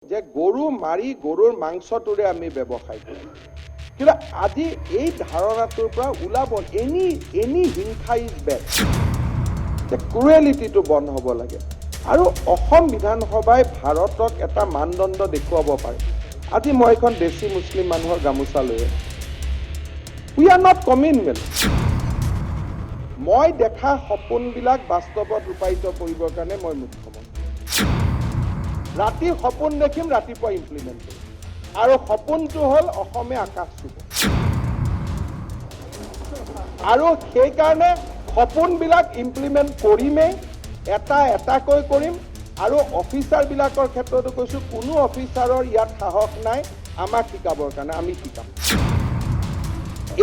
যে গৰু মাৰি গৰুৰ মাংসটোৰে আমি ব্যৱসায় কৰোঁ কিন্তু আজি এই ধাৰণাটোৰ পৰা ওলাব এনি হিংসা ইজ বেড যে ক্ৰুৱেলিটিটো বন্ধ হ'ব লাগে আৰু অসম বিধানসভাই ভাৰতক এটা মানদণ্ড দেখুৱাব পাৰে আজি মই এখন দেশী মুছলিম মানুহৰ গামোচা লৈ উই আৰ নট কমিউনেল মই দেখা সপোনবিলাক বাস্তৱত ৰূপায়িত কৰিবৰ কাৰণে মই মুখ্যমন্ত্ৰী ৰাতি সপোন দেখিম ৰাতিপুৱা ইমপ্লিমেণ্ট কৰিম আৰু সপোনটো হ'ল অসমে আকাশ চুব আৰু সেইকাৰণে সপোনবিলাক ইমপ্লিমেণ্ট কৰিমেই এটাকৈ কৰিম আৰু অফিচাৰবিলাকৰ ক্ষেত্ৰতো কৈছোঁ কোনো অফিচাৰৰ ইয়াত সাহস নাই আমাক শিকাবৰ কাৰণে আমি শিকাম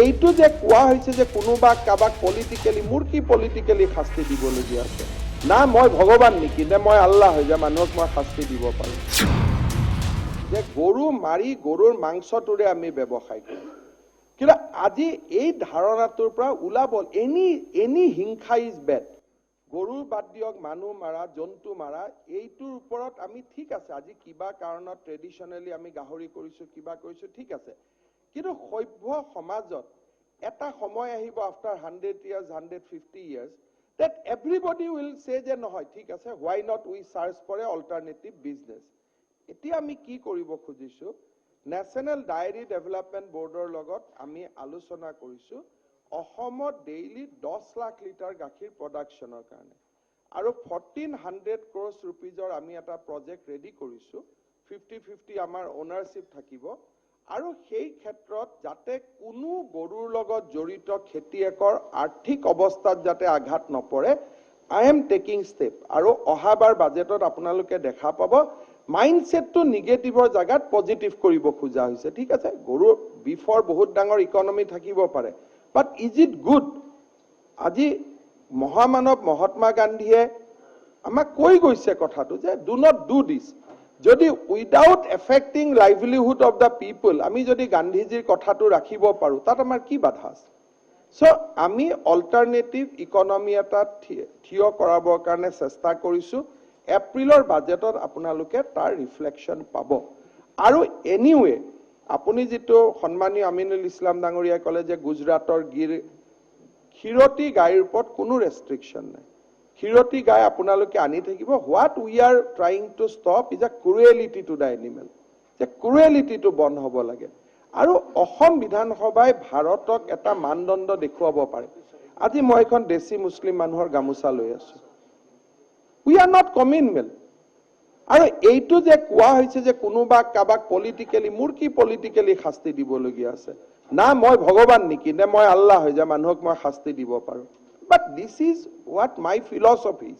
এইটো যে কোৱা হৈছে যে কোনোবা কাবাক পলিটিকেলি মোৰ কি পলিটিকেলি শাস্তি দিবলগীয়া আছে না মই ভগৱান নেকি নে মই আল্লাহ হৈ যে মানুহক মই শাস্তি দিব পাৰোঁ যে গৰু মাৰি গৰুৰ মাংসটোৰে আমি ব্যৱসায় কৰোঁ কিন্তু আজি এই ধাৰণাটোৰ পৰা ওলাব এনি হিংসা ইজ বেড গৰুৰ বাদ দিয়ক মানুহ মাৰা জন্তু মাৰা এইটোৰ ওপৰত আমি ঠিক আছে আজি কিবা কাৰণত ট্ৰেডিশ্যনেলি আমি গাহৰি কৰিছোঁ কিবা কৰিছোঁ ঠিক আছে কিন্তু সভ্য সমাজত এটা সময় আহিব after 100 years 150 years that everybody will say যে নহয় ঠিক আছে why not we search for a alternative business এতিয়া আমি কি কৰিব খুজিছোঁ নেশ্যনেল ডায়েৰী ডেভেলপমেণ্ট বৰ্ডৰ লগত আমি আলোচনা কৰিছোঁ অসমত ডেইলি 10 লাখ লিটাৰ গাখীৰ প্ৰডাকশ্যনৰ কাৰণে আৰু 1400 crores rupeesৰ আমি এটা প্ৰজেক্ট ৰেডি কৰিছোঁ 50-50 আমাৰ ওনাৰশ্বিপ থাকিব আৰু সেই ক্ষেত্ৰত যাতে কোনো গৰুৰ লগত জড়িত খেতিয়কৰ আৰ্থিক অৱস্থাত যাতে আঘাত নপৰে আই এম টেকিং ষ্টেপ আৰু অহাবাৰ বাজেটত আপোনালোকে দেখা পাব মাইণ্ডছেটটো নিগেটিভৰ জায়গাত পজিটিভ কৰিব খোজা হৈছে ঠিক আছে গৰু বিফৰ বহুত ডাঙৰ ইকনমি থাকিব পাৰে বাট ইজ ইট গুড আজি মহামানৱ মহাত্মা গান্ধীয়ে আমাক কৈ গৈছে কথাটো যে ডু নট ডু দিছ যদি without affecting livelihood of the people আমি যদি গান্ধীজীৰ কথাটো ৰাখিব পাৰোঁ তাত আমাৰ কি বাধা আছে চ' আমি অল্টাৰনেটিভ ইকনমি এটা থিয় কৰাবৰ কাৰণে চেষ্টা কৰিছোঁ এপ্ৰিলৰ বাজেটত আপোনালোকে তাৰ ৰিফ্লেকশ্যন পাব আৰু এনিৱে আপুনি যিটো সন্মানীয় আমিনুল ইছলাম ডাঙৰীয়াই ক'লে যে গুজৰাটৰ গিৰ ক্ষীৰতী গাইৰ ওপৰত কোনো ৰেষ্ট্ৰিকশ্যন নাই ক্ষীৰতী গাই আপোনালোকে আনি থাকিব what we are trying two stop is a cruelty to the animal যে ক্ৰুৱেলিটিটো বন্ধ হ'ব লাগে আৰু অসম বিধানসভাই ভাৰতক এটা মানদণ্ড দেখুৱাব পাৰে আজি মই এখন দেশী মুছলিম মানুহৰ গামোচা লৈ আছোঁ উই আৰ নট কমিউনেল আৰু এইটো যে কোৱা হৈছে যে কোনোবা কাবাক পলিটিকেলি মোৰ কি পলিটিকেলি শাস্তি দিবলগীয়া আছে না মই ভগৱান নেকি নে মই আল্লাহ হৈ যে মানুহক মই শাস্তি দিব পাৰোঁ বাট this is what my philosophy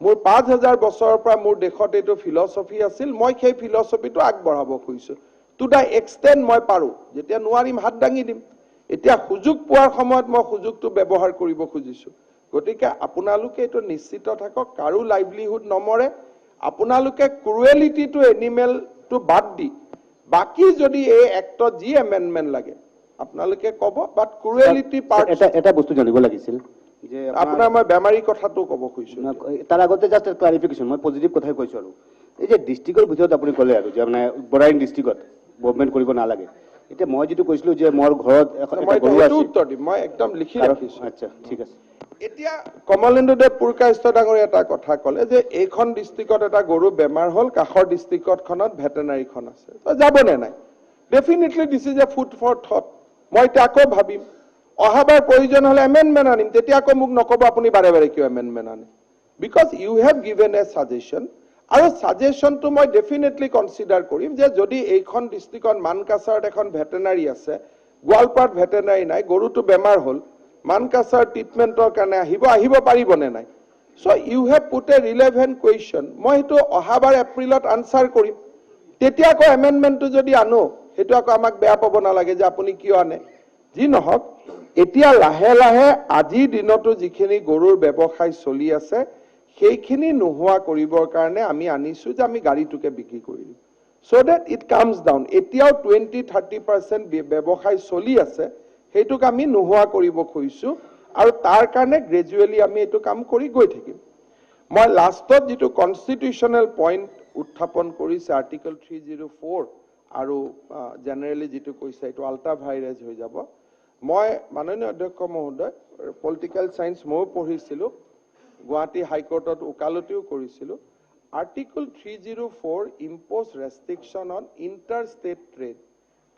মোৰ 5000 বছৰৰ পৰা মোৰ দেশত এইটো ফিলচফি আছিল মই সেই ফিলচফিটো আগবঢ়াব খুজিছোঁ টু দ্য এক্সটেণ্ট মই পাৰোঁ যেতিয়া নোৱাৰিম হাত দাঙি দিম এতিয়া সুযোগ পোৱাৰ সময়ত মই সুযোগটো ব্যৱহাৰ কৰিব খুজিছোঁ গতিকে আপোনালোকে এইটো নিশ্চিত থাকক কাৰো লাইভলিহুড নমৰে আপোনালোকে ক্ৰুৱেলিটিটো এনিমেলটো বাদ দি বাকি যদি এই এক্টত যি এমেণ্ডমেণ্ট লাগে আপোনালোকে ক'ব বাট ক্ৰুৱেলিটি পাৰ্ট এটা বস্তু জানিব লাগিছিল যে আপোনাৰ মই বেমাৰী কথাটো ক'ব খুজিছোঁ তাৰ আগতে জাষ্ট ক্লাৰিফিকেশ্যন মই পজিটিভ কথাই কৈছোঁ আৰু এই যে ডিষ্ট্ৰিক্টৰ ভিতৰত আপুনি ক'লে আৰু যে মানে বৰাইন ডিষ্ট্ৰিক্টত গভৰ্ণমেণ্ট কৰিব নালাগে এতিয়া মই যিটো কৈছিলোঁ যে মোৰ ঘৰত উত্তৰ দিম মই একদম লিখি ৰাখিছোঁ আচ্ছা ঠিক আছে এতিয়া কমলেন্দুদেৱ পুৰকায়স্থ ডাঙৰীয়া এটা কথা ক'লে যে এইখন ডিষ্ট্ৰিক্টত এটা গৰু বেমাৰ হ'ল কাষৰ ডিষ্ট্ৰিক্টখনত ভেটেনাৰীখন আছে যাবনে নাই definitely this is a food for thought মই এতিয়া আকৌ ভাবিম অহাবাৰ প্ৰয়োজন হ'লে এমেণ্ডমেণ্ট আনিম তেতিয়া আকৌ মোক নক'ব আপুনি বাৰে বাৰে কিয় এমেণ্ডমেণ্ট আনে because you have given a suggestion আৰু ছাজেশ্যনটো মই ডেফিনেটলি কনচিডাৰ কৰিম যে যদি এইখন ডিষ্ট্ৰিক্টত মানকাছাৰত এখন ভেটেনাৰী আছে গোৱালপাৰাত ভেটেনাৰী নাই গৰুটো বেমাৰ হ'ল মানকাছাৰ ট্ৰিটমেণ্টৰ কাৰণে আহিব পাৰিবনে নাই so' you have put a relevant question মই সেইটো অহাবাৰ এপ্ৰিলত আনচাৰ কৰিম তেতিয়া আকৌ এমেণ্ডমেণ্টটো যদি আনো সেইটো আকৌ আমাক বেয়া পাব নালাগে যে আপুনি কিয় আনে যি নহওক এতিয়া লাহে লাহে আজিৰ দিনতো যিখিনি গৰুৰ ব্যৱসায় চলি আছে সেইখিনি নোহোৱা কৰিবৰ কাৰণে আমি আনিছোঁ যে আমি গাড়ীটোকে বিক্ৰী কৰি দিম চ' ডেট ইট কামছ ডাউন এতিয়াও 20-30% ব্যৱসায় চলি আছে সেইটোক আমি নোহোৱা কৰিব খুজিছোঁ আৰু তাৰ কাৰণে গ্ৰেজুৱেলি আমি এইটো কাম কৰি গৈ থাকিম মই লাষ্টত যিটো কনষ্টিটিউশ্যনেল পইণ্ট উত্থাপন কৰিছে আৰ্টিকল 304 আৰু জেনেৰেলি যেটো কৈছে এটো আল্ট্ৰা ভাইৰাছ হৈ যাব মই মাননীয় অধ্যক্ষ মহোদয় পলিটিক্যাল সায়েন্স মই পঢ়িছিলো গুৱাহাটী হাইকোৰ্টত উকালতিও কৰিছিলো article 304 impose restriction on inter state trade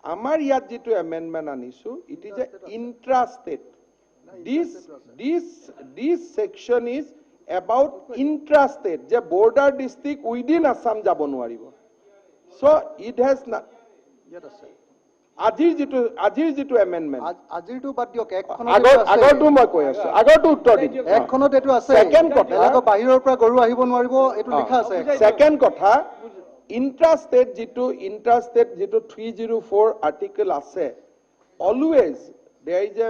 আমাৰ ইয়াত যেটো এমেন্ডমেন্ট আনিছো it is a intra state this section is about intrastate je border district within Assam jabo nuaribo so it has not আজিৰ যেটো এমেন্ডমেন্ট আজিৰটো বাদ দিয়ক আগৰটো মই কৈ আছো আগৰটো উত্তৰ দিম একখনত এটো আছে সেকেন্ড কথা বেলেগ বাহিৰৰ পৰা গৰু আহিব নোৱাৰিব এটো লিখা আছে সেকেন্ড কথা ইন্ট্ৰাষ্টেট যেটো 304 আৰ্টিকল আছে always there is a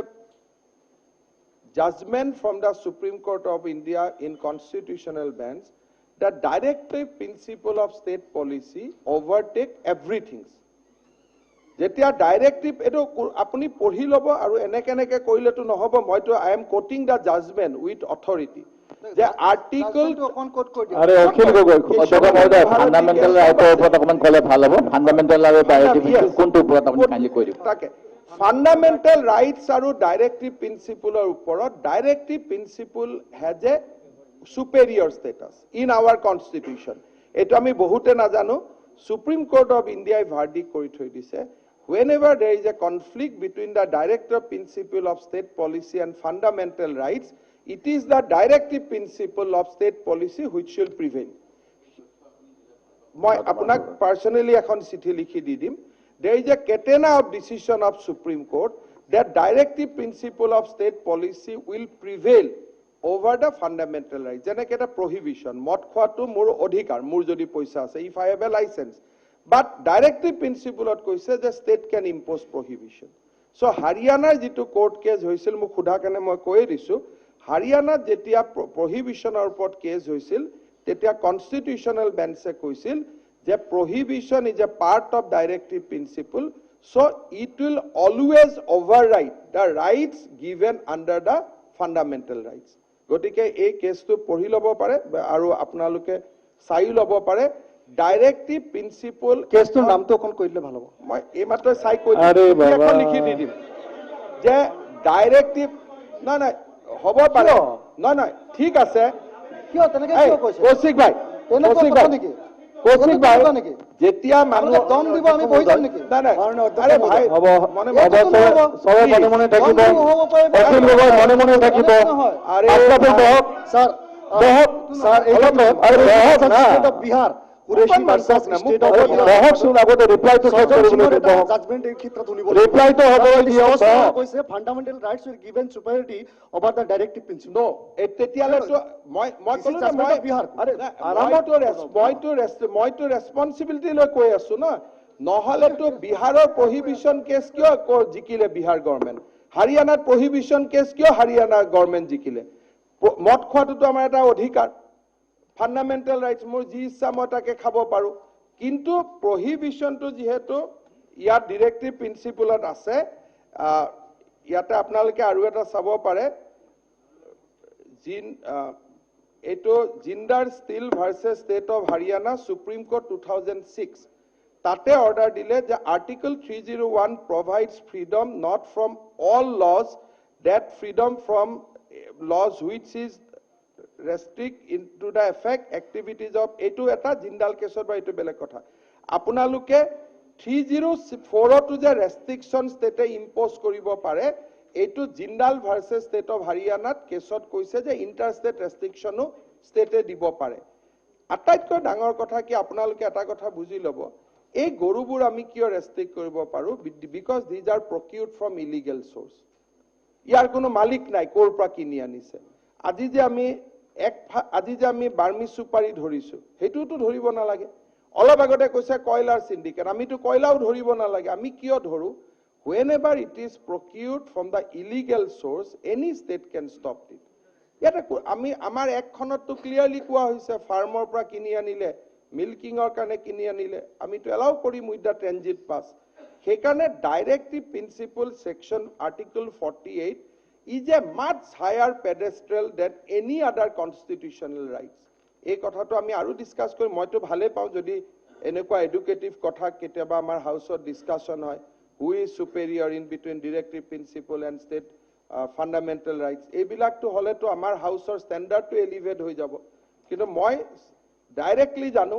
judgment from the Supreme Court of India in constitutional bench that directive principle of state policy overtake everything. Jetia directive edo apuni পঢ়ি লব আৰু এনেকে কইলেটো নহব মইটো I am quoting the judgment with authority. যে article অকন coat কৰি দিয়ক আৰে অখিল গগৈ মহোদয় ফান্ডামেন্টাল ৰাইটৰ ওপৰত অকমান ক'লে ভাল হ'ব ফান্ডামেন্টাল আৰু ডাইৰেক্টিভ কোনটো ওপৰত আপুনি কাইন্ডলি কৈ দিব তাকে fundamental rights আৰু directive principle ওপৰত directive principle has a superior status in our constitution এটো আমি বহুতে নাজানো Supreme Court of India verdict কৰি থৈ দিছে whenever there is a conflict between the directive principle of state policy and fundamental rights it is the directive principle of state policy which shall prevail মই আপোনাক personally এখন চিঠি লিখি দি দিম There is a catena of decision of Supreme Court that directive principle of state policy will prevail over the fundamental rights. Jene keta prohibition. Mot khwatu mur odhikar, mur jodi poisa ase. If I have a license. But directive principle of koise the state can impose prohibition. So Haryana jitu court case hoisil mu khuda kane moi koi disu. Haryana jetia prohibition or pot case hoisil tetia constitutional bench e koisil The prohibition is a part of directive principle, so it will always override the rights given under the fundamental rights. Gotike ei case to পঢ়ি লব পাৰে আৰু আপোনালোকে চাই লব পাৰে directive principle কেছটোৰ নামটো অকন কৈ দিলে ভাল হ'ব মই এই মাত্ৰ চাই কৈ আৰে বাবা এখন লিখি দি দিম যে ডাইৰেক্টিভ না হ'ব পাৰে না ঠিক আছে কিয় তেনেকে কিয় কৈছে কৌশিক ভাই কৌশিক ভাই যেতিয়া মানুহ দম দিব আমি বহি যাম নেকি আরে ভাই হ'ব মনে সবে মনে মনে থাকিব অখিল গগৈ মনে মনে থাকিব আরে স্যার স্যার এটা Bihar Qureshi versus state of বহক শুন আগতে ৰিপ্লাই তো শেষ কৰিবলৈ বহক জাজমেন্ট এই ক্ষেত্ৰত শুনিব ৰিপ্লাই তো হ'বলৈ দিয়ক কৈছে fundamental rights will given superiority over the directive principle নো তেতিয়ালে তো মই কলো না মই বিহাৰ আৰে মইতো ৰেসপন্সিবিলিটি লৈ কৈ আছো না নহলে তো বিহাৰৰ প্ৰহিবিশন কেছ কিয় জিকিলে বিহাৰ গভৰ্ণমেন্ট হাৰিয়ানাৰ প্ৰহিবিশন কেছ কিয় হাৰিয়ানা গভৰ্ণমেন্ট জিকিলে মদ খোৱাটো আমাৰ এটা অধিকাৰ ফান্ডামেন্টাল ৰাইটস মোৰ যি ইচ্ছা মই তাকে খাব পাৰো কিন্তু প্ৰহিবিশনটো যেহেতু ইয়াৰ ডাইৰেক্টিভ প্ৰিন্সিপলত আছে ইয়াতে আপোনালোকে আৰু এটা চাব পাৰে এটো Jindal steel versus state of Haryana supreme court 2006 তাতে অৰ্ডাৰ দিলে যে article 301 provides freedom not from all laws that freedom from laws which is restrict into the effect activities of etu eta jindal kesor ba etu belek kotha apunaloke 304 to the restriction state impose koribo pare etu jindal versus state of haryana kesot koise je interstate restriction state dibo pare আটাইতকৈ ডাঙৰ কথা কি আপোনালোকে এটা কথা বুজি লব এই গৰুবোৰ আমি কিয় ৰেষ্ট্ৰিক্ট কৰিব পাৰো because these are procured from illegal source ইয়াৰ কোনো মালিক নাই কোৰ পৰা কিনি আনিছে আজি যে আমি বাৰ্মি সুপাৰি ধৰিছো হেতুটো ধৰিব নালাগে অলপ আগতে কৈছে কয়লাৰ সিন্ডিকেট আমিতো কয়লাও ধৰিব নালাগে আমি কিয় ধৰো whenever it is procured from the illegal source any state can stop it ইয়াতে আমি আমাৰ একখনতটো ক্লিয়াৰলি কোৱা হৈছে ফাৰ্মৰ পৰা কিনি আনিলে মিল্কিংৰ কাৰণে কিনি আনিলে আমিতো এলাউ কৰিম উইথ দা ট্ৰানজিট পাস সেইকাৰণে directive principle section article 48 is a much higher pedestal than any other constitutional rights এই কথাটো আমি আৰু ডিসকাস কৰিম মইতো ভালে পাওঁ যদি এনেকুৱা এডুকেটিভ কথা কেতিয়াবা আমাৰ হাউসত ডিসকাশন হয় who is superior in between directive principle and state fundamental rights এইবিলাকটো হলেতো আমাৰ হাউসৰ ষ্টেণ্ডাৰ্ডটো এলিভেট হৈ যাব কিন্তু মই ডাইৰেক্টলি জানো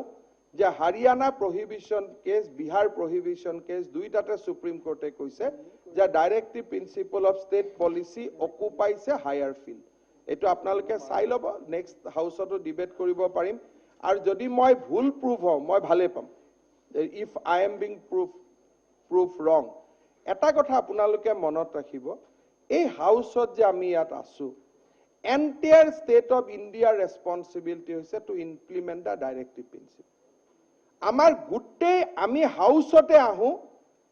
যে Haryana prohibition case Bihar prohibition case দুইটাতে সুপ্ৰিম কোৰ্টে কৈছে যে directive principle of state policy অকুপাইছে হায়াৰ ফিল্ড এটো আপোনালোকে চাই লব নেক্সট হাউসতো ডিবেট কৰিব পাৰিম আৰু যদি মই ভুল প্ৰুভ হওঁ মই ভালে পাম if I am being prove ৰং এটা কথা আপোনালোকে মনত ৰাখিব এই হাউসত যে আমি ইয়াত আছো entire state of India responsibility hoise to implement the directive principle amar gutte ami houseote ahu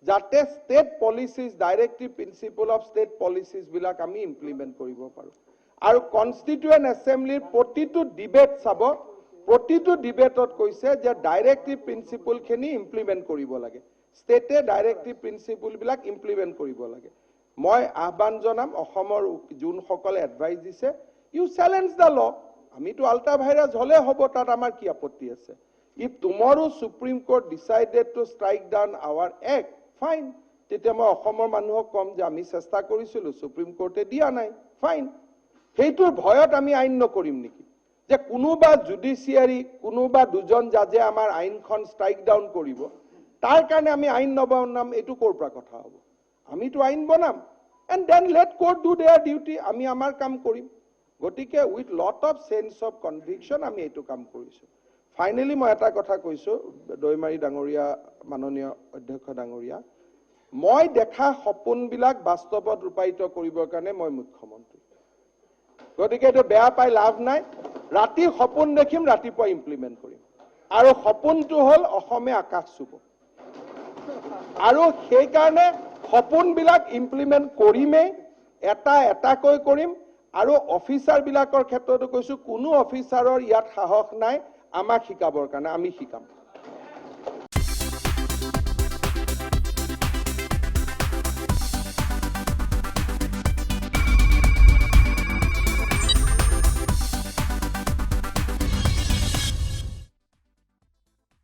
jate state policies directive principle of state policies bilak ami implement koribo paru aru constituent assembly protitu debate sabo protitu debate ot koise je directive principle kheni implement koribo lage state directive principle bilak implement koribo lage মই আহ্বান জনাম অসমৰ June সকলে advice দিছে U challenge দা ল আমিতো ultra virus হলে হব তাত আমাৰ কি আপত্তি আছে if tomorrow supreme court decided to strike down our act fine তেতিয়া মই অসমৰ মানুহক কম যে আমি চেষ্টা কৰিছিলো সুপ্ৰিম কোৰ্টে দিয়া নাই ফাইন সেইটোৰ ভয়ত আমি আইন নকৰিম নেকি যে কোনোবা জুডিশিয়াৰি কোনোবা দুজন জাজে আমাৰ আইনখন স্ট্ৰাইক ডাউন কৰিব তাৰ কাৰণে আমি আইন নবনাম এটো কৰ পৰা কথা হ'ব আমি তো আইন বনাম and then let court do their duty আমি আমাৰ কাম কৰিম গটিকে with lot of sense of conviction আমি এটো কাম কৰিছো ফাইনালি মই এটা কথা কৈছো দৈমাৰী ডাঙৰীয়া মাননীয় অধ্যক্ষ ডাঙৰীয়া মই দেখা সপোন বিলাক বাস্তৱত ৰূপায়িত কৰিবৰ কাৰণে মই মুখ্যমন্ত্ৰী গটিকে এটো বেয়া পাই লাভ নাই ৰাতি সপোন দেখিম ৰাতিপুৱা ইমপ্লিমেন্ট কৰিম আৰু সপোনটো হল অসমে আকাশ চুব আৰু সেই কাৰণে সপোন বিলাক ইমপ্লিমেন্ট কৰিমে এটা কৈ কৰিম আৰু অফিসাৰ বিলাকৰ ক্ষেত্ৰতো কৈছো কোনো অফিসাৰৰ ইয়াত সাহস নাই আমাক শিকাবৰ কাৰণে আমি শিকাম